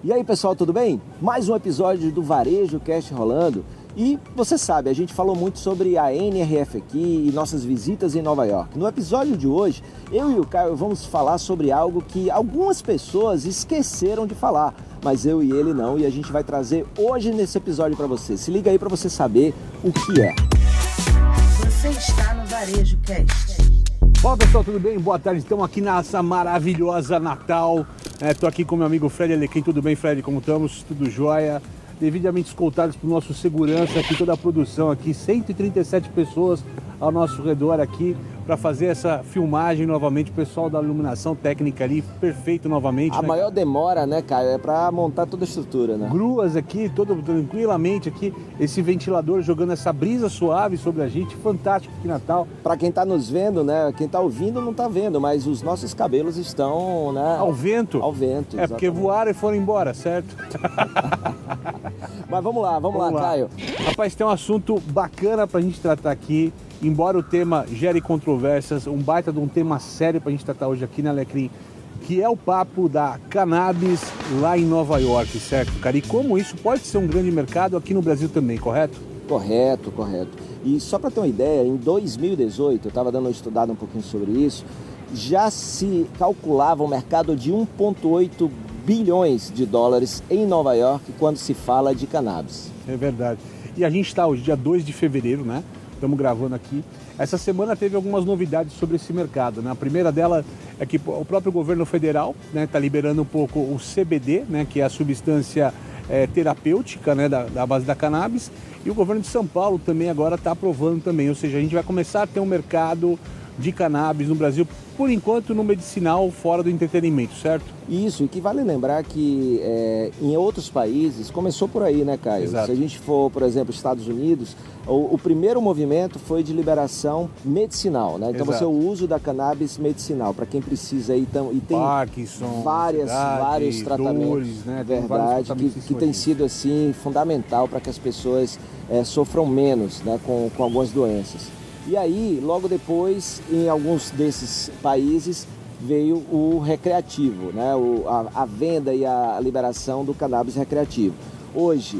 E aí pessoal, tudo bem? Mais um episódio do Varejo Cast rolando. E você sabe, a gente falou muito sobre a NRF aqui e nossas visitas em Nova York. No episódio de hoje, eu e o Caio vamos falar sobre algo que algumas pessoas esqueceram de falar, mas eu e ele não, e a gente vai trazer hoje nesse episódio para você. Se liga aí para você saber o que é. Você está no Varejo Cast. Fala pessoal, tudo bem? Boa tarde, estamos aqui nessa maravilhosa Natal. Estou aqui com meu amigo Fred Alequim. Tudo bem, Fred? Como estamos? Tudo jóia? Devidamente escoltados por nosso segurança aqui, toda a produção aqui, 137 pessoas ao nosso redor aqui para fazer essa filmagem novamente. O pessoal da iluminação técnica ali, perfeito novamente. A maior demora, né, Caio, é para montar toda a estrutura, né? Gruas aqui, todo tranquilamente aqui, esse ventilador jogando essa brisa suave sobre a gente, fantástico que Natal. Para quem tá nos vendo, né, quem tá ouvindo não tá vendo, mas os nossos cabelos estão, né? Ao vento? Ao vento, exatamente. Porque voaram e foram embora, certo? Mas vamos lá, Caio. Rapaz, tem um assunto bacana pra gente tratar aqui. Embora o tema gere controvérsias, um baita de um tema sério pra gente tratar hoje aqui, né, Alecrim? Que é o papo da cannabis lá em Nova York, certo, cara? E como isso pode ser um grande mercado aqui no Brasil também, correto? Correto. E só para ter uma ideia, em 2018, eu estava dando uma estudada um pouquinho sobre isso, já se calculava um mercado de 1,8 bilhões de dólares em Nova York quando se fala de cannabis. É verdade. E a gente está hoje, dia 2 de fevereiro, né? Estamos gravando aqui. Essa semana teve algumas novidades sobre esse mercado, né? A primeira dela é que o próprio governo federal está liberando um pouco o CBD, né? Que é a substância terapêutica, né? Da base da cannabis. E o governo de São Paulo também agora está aprovando também. Ou seja, a gente vai começar a ter um mercado de cannabis no Brasil, por enquanto no medicinal, fora do entretenimento, certo? Isso, e que vale lembrar que em outros países começou por aí, né, Caio? Exato. Se a gente for, por exemplo, Estados Unidos, o primeiro movimento foi de liberação medicinal, né? Então Exato. o uso da cannabis medicinal, para quem precisa aí, e tem Parkinson, vários tratamentos, dores, né? Verdade, que tem sido assim fundamental para que as pessoas sofram menos, né, com algumas doenças. E aí, logo depois, em alguns desses países, veio o recreativo, né? A venda e a liberação do cannabis recreativo. Hoje,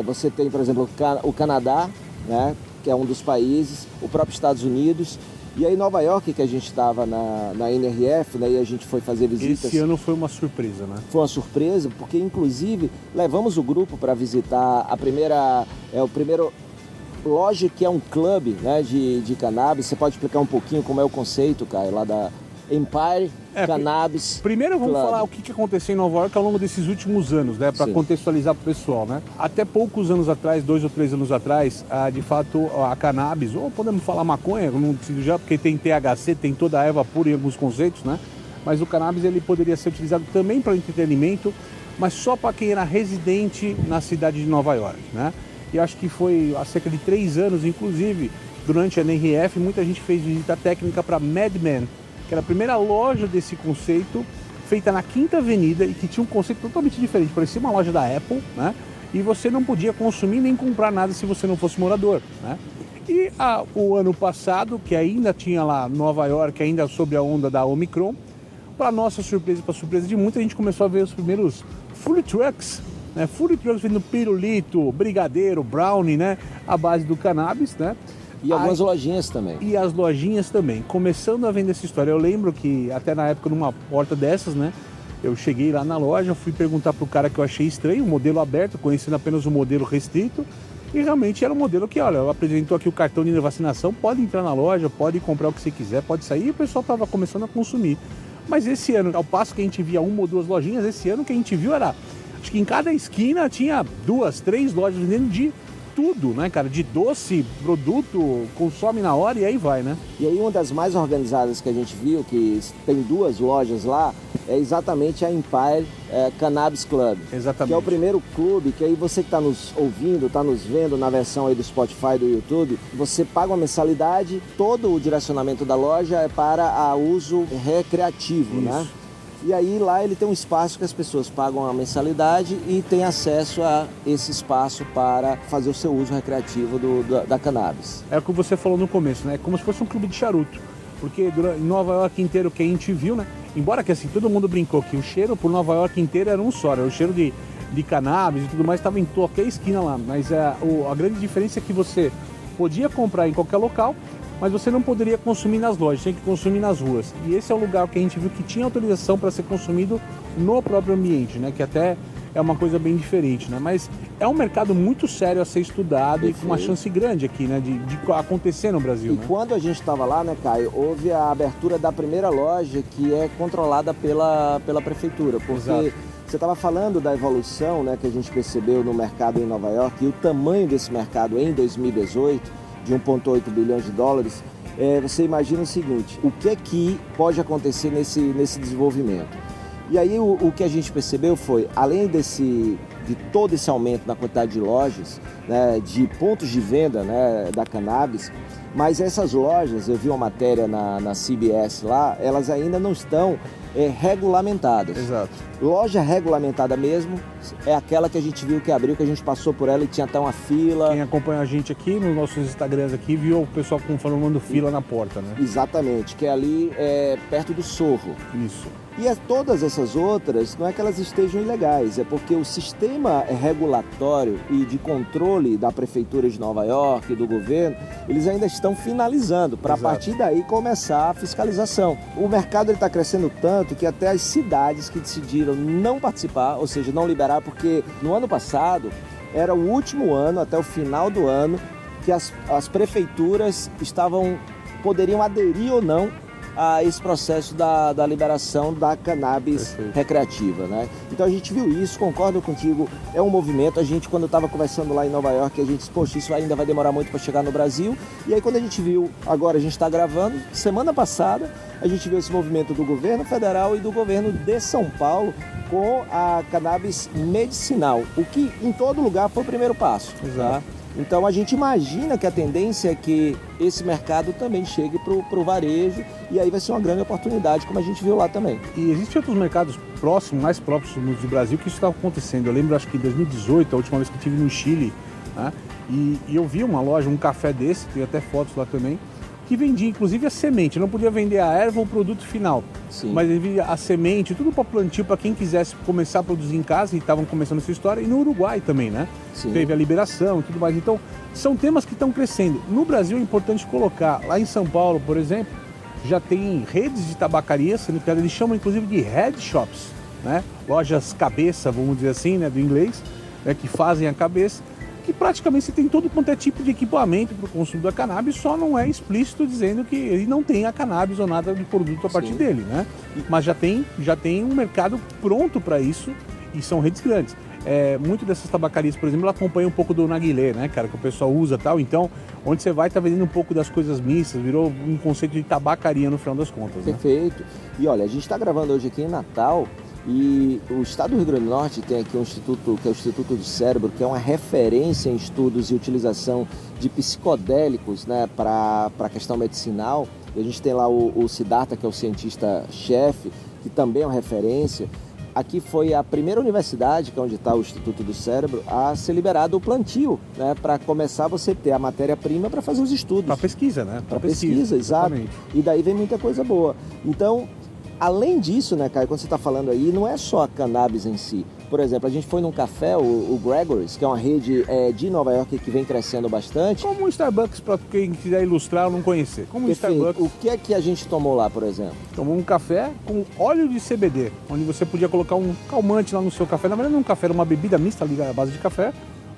você tem, por exemplo, o Canadá, né? Que é um dos países, o próprio Estados Unidos, e aí Nova York, que a gente estava na NRF, né? E a gente foi fazer visitas. Esse ano foi uma surpresa, né? Foi uma surpresa, porque inclusive levamos o grupo para visitar o primeiro loja que é um clube, né, de cannabis. Você pode explicar um pouquinho como é o conceito, Caio, lá da Empire Cannabis Primeiro vamos Club. falar o que aconteceu em Nova York ao longo desses últimos anos, né, para Sim. contextualizar para o pessoal, né? Até poucos anos atrás, 2 ou 3 anos atrás, de fato a cannabis, ou podemos falar maconha, não preciso já, porque tem THC, tem toda a erva pura em alguns conceitos, né? Mas o cannabis ele poderia ser utilizado também para entretenimento, mas só para quem era residente na cidade de Nova York, né? E acho que foi há cerca de 3 anos, inclusive, durante a NRF, muita gente fez visita técnica para Mad Men, que era a primeira loja desse conceito, feita na Quinta Avenida e que tinha um conceito totalmente diferente. Parecia uma loja da Apple, né? E você não podia consumir nem comprar nada se você não fosse morador, né? E o ano passado, que ainda tinha lá Nova York, ainda sob a onda da Omicron, para nossa surpresa e para surpresa de muita, a gente começou a ver os primeiros food trucks, né? Food trucks vendendo pirulito, brigadeiro, brownie, né? A base do cannabis, né? E algumas lojinhas também. E as lojinhas também, começando a vender essa história. Eu lembro que até na época, numa porta dessas, né? Eu cheguei lá na loja, fui perguntar pro cara que eu achei estranho, o modelo aberto, conhecendo apenas o modelo restrito. E realmente era um modelo que, olha, apresentou aqui o cartão de vacinação, pode entrar na loja, pode comprar o que você quiser, pode sair. E o pessoal estava começando a consumir. Mas esse ano, ao passo que a gente via 1 ou 2 lojinhas, esse ano que a gente viu era... Acho que em cada esquina tinha 2, 3 lojas vendendo de tudo, né, cara? De doce, produto, consome na hora e aí vai, né? E aí uma das mais organizadas que a gente viu, que tem 2 lojas lá, é exatamente a Empire Cannabis Club. Exatamente. Que é o primeiro clube que aí você que está nos ouvindo, está nos vendo na versão aí do Spotify, do YouTube, você paga uma mensalidade, todo o direcionamento da loja é para uso recreativo, Isso. né? E aí lá ele tem um espaço que as pessoas pagam a mensalidade e tem acesso a esse espaço para fazer o seu uso recreativo da cannabis. É o que você falou no começo, né? É como se fosse um clube de charuto. Porque em Nova York inteiro que a gente viu, né? embora que assim, todo mundo brincou que o cheiro por Nova York inteira era um só, era o cheiro de cannabis e tudo mais, estava em qualquer esquina lá, mas a grande diferença é que você podia comprar em qualquer local, mas você não poderia consumir nas lojas, tinha que consumir nas ruas. E esse é o lugar que a gente viu que tinha autorização para ser consumido no próprio ambiente, né? Que até é uma coisa bem diferente, né? Mas é um mercado muito sério a ser estudado e com uma chance grande aqui, né? De acontecer no Brasil, né? E quando a gente estava lá, né, Caio, houve a abertura da primeira loja que é controlada pela prefeitura, porque... Exato. Você estava falando da evolução, né, que a gente percebeu no mercado em Nova York e o tamanho desse mercado em 2018, de 1,8 bilhões de dólares. Você imagina o seguinte, o que pode acontecer nesse desenvolvimento? E aí o que a gente percebeu foi, além de todo esse aumento na quantidade de lojas, né, de pontos de venda, né, da cannabis, mas essas lojas, eu vi uma matéria na CBS lá, elas ainda não estão regulamentadas. Exato. Loja regulamentada mesmo é aquela que a gente viu que abriu, que a gente passou por ela e tinha até uma fila. Quem acompanha a gente aqui nos nossos Instagrams aqui viu o pessoal formando fila na porta, né? Exatamente, que é ali perto do Sorro. Isso. E todas essas outras, não é que elas estejam ilegais, é porque o sistema regulatório e de controle da Prefeitura de Nova York e do governo, eles ainda estão finalizando, para a partir daí começar a fiscalização. O mercado está crescendo tanto que até as cidades que decidiram não participar, ou seja, não liberar, porque no ano passado era o último ano, até o final do ano, que as prefeituras poderiam aderir ou não a esse processo da liberação da cannabis recreativa, né? Então a gente viu isso, concordo contigo, é um movimento. A gente, quando estava conversando lá em Nova York, a gente disse, poxa, isso ainda vai demorar muito para chegar no Brasil. E aí quando a gente viu, agora a gente está gravando, semana passada, a gente viu esse movimento do governo federal e do governo de São Paulo com a cannabis medicinal, o que em todo lugar foi o primeiro passo. Exato. Tá? Então a gente imagina que a tendência é que esse mercado também chegue para o varejo e aí vai ser uma grande oportunidade, como a gente viu lá também. E existem outros mercados mais próximos do Brasil que isso está acontecendo. Eu lembro, acho que em 2018, a última vez que eu estive no Chile, né, e eu vi uma loja, um café desse, tem até fotos lá também, que vendia inclusive a semente, não podia vender a erva ou o produto final. Sim. Mas ele vendia a semente, tudo para plantio, para quem quisesse começar a produzir em casa, e estavam começando essa história, e no Uruguai também, né? Sim. Teve a liberação e tudo mais. Então, são temas que estão crescendo. No Brasil é importante colocar, lá em São Paulo, por exemplo, já tem redes de tabacaria sendo criadas, eles chamam inclusive de head shops, né? Lojas cabeça, vamos dizer assim, né, do inglês, né, que fazem a cabeça, que praticamente você tem todo quanto é tipo de equipamento para o consumo da cannabis, só não é explícito dizendo que ele não tem a cannabis ou nada de produto a partir dele, né? Mas já tem um mercado pronto para isso e são redes grandes. Muito dessas tabacarias, por exemplo, ela acompanha um pouco do narguilé, né, cara, que o pessoal usa e tal, então onde você vai tá vendendo um pouco das coisas mistas, virou um conceito de tabacaria no final das contas, né? Perfeito. E olha, a gente está gravando hoje aqui em Natal e o estado do Rio Grande do Norte tem aqui um instituto, que é o Instituto do Cérebro, que é uma referência em estudos e utilização de psicodélicos, né, para a questão medicinal. E a gente tem lá o Siddhartha, que é o cientista-chefe, que também é uma referência. Aqui foi a primeira universidade, que é onde está o Instituto do Cérebro, a ser liberado o plantio, né, para começar você ter a matéria-prima para fazer os estudos. Para pesquisa, né? Para pesquisa, exato. Exatamente. E daí vem muita coisa boa. Então, além disso, né, Caio, quando você está falando aí, não é só a cannabis em si. Por exemplo, a gente foi num café, o Gregory's, que é uma rede de Nova York que vem crescendo bastante. Como um Starbucks, para quem quiser ilustrar ou não conhecer. Como um Starbucks. O que é que a gente tomou lá, por exemplo? Tomou um café com óleo de CBD, onde você podia colocar um calmante lá no seu café. Na verdade, não um café, era uma bebida mista ali à base de café,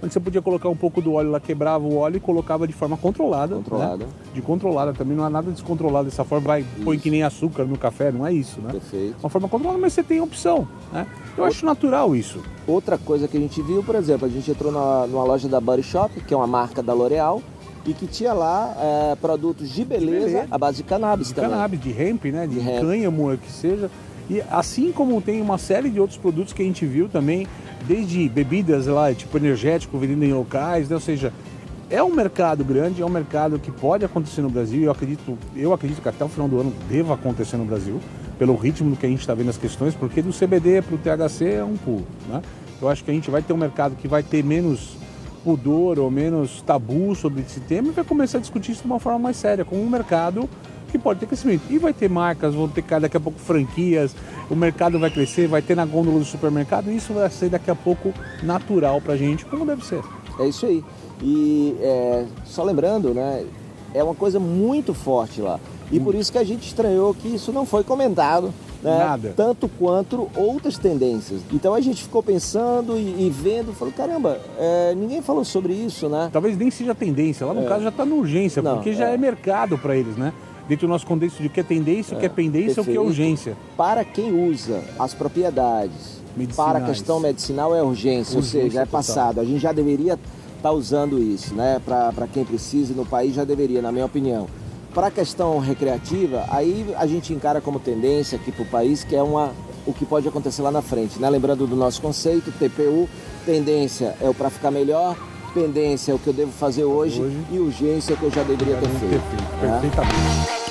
onde você podia colocar um pouco do óleo lá, quebrava o óleo e colocava de forma controlada. Controlada. Né? De controlada, também não há nada descontrolado dessa forma, põe que nem açúcar no café, não é isso, né? Perfeito. Uma forma controlada, mas você tem opção, né? Eu acho natural isso. Outra coisa que a gente viu, por exemplo, a gente entrou numa loja da Body Shop, que é uma marca da L'Oréal, e que tinha lá produtos de beleza à base de cannabis também. Cannabis, de hemp, né? De hemp. Cânhamo, que seja. E assim como tem uma série de outros produtos que a gente viu também, desde bebidas lá, tipo energético, vendendo em locais, né? Ou seja, é um mercado grande, é um mercado que pode acontecer no Brasil e eu acredito que até o final do ano deva acontecer no Brasil, pelo ritmo que a gente está vendo as questões, porque do CBD para o THC é um pulo, né? Eu acho que a gente vai ter um mercado que vai ter menos pudor ou menos tabu sobre esse tema e vai começar a discutir isso de uma forma mais séria, como um mercado que pode ter crescimento. E vai ter marcas, vão ter daqui a pouco franquias, o mercado vai crescer, vai ter na gôndola do supermercado, e isso vai ser daqui a pouco natural pra gente, como deve ser. É isso aí. E só lembrando, né, é uma coisa muito forte lá. E por isso que a gente estranhou que isso não foi comentado, né, Nada. tanto quanto outras tendências. Então a gente ficou pensando e vendo, falou, caramba, ninguém falou sobre isso, né? Talvez nem seja tendência, lá no caso já está na urgência, Não, porque já é mercado para eles, né? Dentro do nosso contexto de o que é tendência, o que é pendência, o que é perfeito. urgência. Para quem usa as propriedades, Medicinais. para a questão medicinal é urgência, ou seja, é total. passado. A gente já deveria estar usando isso, né? Para quem precisa no país já deveria, na minha opinião. Para a questão recreativa, aí a gente encara como tendência aqui para o país, que é o que pode acontecer lá na frente, né? Lembrando do nosso conceito, TPU, tendência é o para ficar melhor, pendência é o que eu devo fazer hoje. E urgência é o que eu já deveria ter feito. Né? Perfeitamente.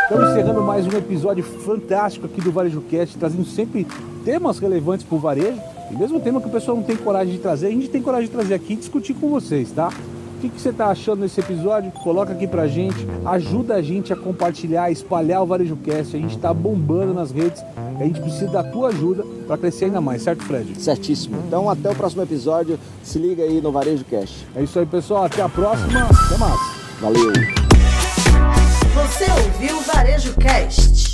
Estamos encerrando mais um episódio fantástico aqui do Varejo Cast, trazendo sempre temas relevantes para o varejo, e mesmo tema que o pessoal não tem coragem de trazer, a gente tem coragem de trazer aqui e discutir com vocês, tá? O que você está achando desse episódio? Coloca aqui pra gente, ajuda a gente a compartilhar, espalhar o Varejo Cast. A gente está bombando nas redes, a gente precisa da tua ajuda para crescer ainda mais, certo, Fred? Certíssimo. Então até o próximo episódio, se liga aí no Varejo Cast. É isso aí, pessoal, até a próxima, até mais. Valeu! Você ouviu o Varejo Cast.